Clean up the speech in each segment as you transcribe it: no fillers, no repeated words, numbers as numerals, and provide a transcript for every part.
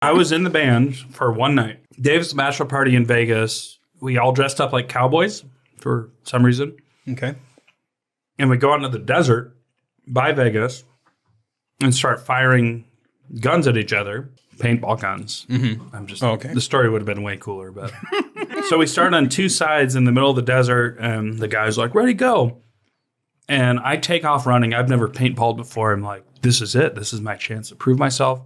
I was in the band for one night. Dave's bachelor party in Vegas. We all dressed up like cowboys for some reason. Okay. And we go out into the desert by Vegas and start firing guns at each other. Paintball guns. Mm-hmm. The story would have been way cooler, but. So we started on two sides in the middle of the desert, and the guy's like, ready, go. And I take off running. I've never paintballed before. I'm like, this is it. This is my chance to prove myself.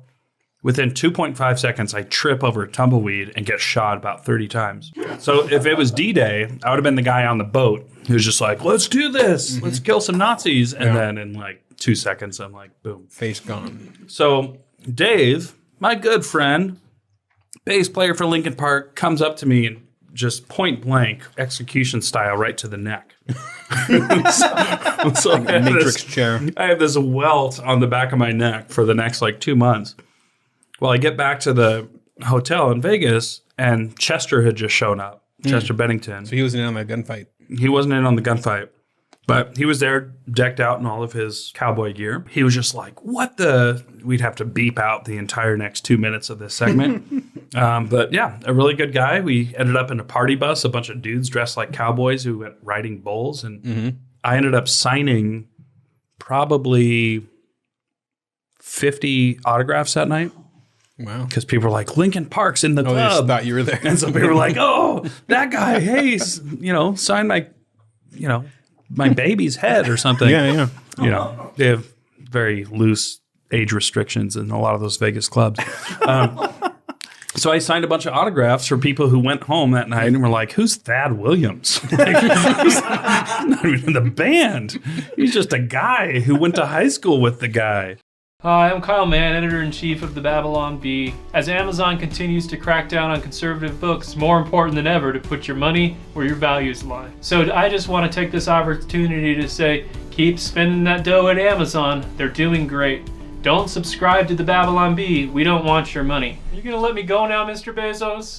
Within 2.5 seconds, I trip over a tumbleweed and get shot about 30 times. So if it was D-Day, I would have been the guy on the boat who's just like, let's do this. Let's kill some Nazis. And then in like 2 seconds, I'm like, boom. Face gone. So Dave, my good friend, bass player for Linkin Park, comes up to me and just point blank, execution style, right to the neck. so like a Matrix chair. I have this welt on the back of my neck for the next like 2 months. Well, I get back to the hotel in Vegas, and Chester had just shown up, Chester Bennington. So he wasn't in on that gunfight. He wasn't in on the gunfight, but he was there decked out in all of his cowboy gear. He was just like, what the... We'd have to beep out the entire next 2 minutes of this segment. But yeah, a really good guy. We ended up in a party bus, a bunch of dudes dressed like cowboys who went riding bulls. And I ended up signing probably 50 autographs that night. Wow. Because people were like, Linkin Park's in the club. They just thought you were there. And so people were like, oh, that guy, hey, sign my, my baby's head or something. Yeah. They have very loose age restrictions in a lot of those Vegas clubs. So I signed a bunch of autographs for people who went home that night and were like, who's Thad Williams? Like, he's not even in the band. He's just a guy who went to high school with the guy. Hi, I'm Kyle Mann, Editor-in-Chief of the Babylon Bee. As Amazon continues to crack down on conservative books, it's more important than ever to put your money where your values lie. So I just want to take this opportunity to say, keep spending that dough at Amazon. They're doing great. Don't subscribe to the Babylon Bee. We don't want your money. Are you going to let me go now, Mr. Bezos?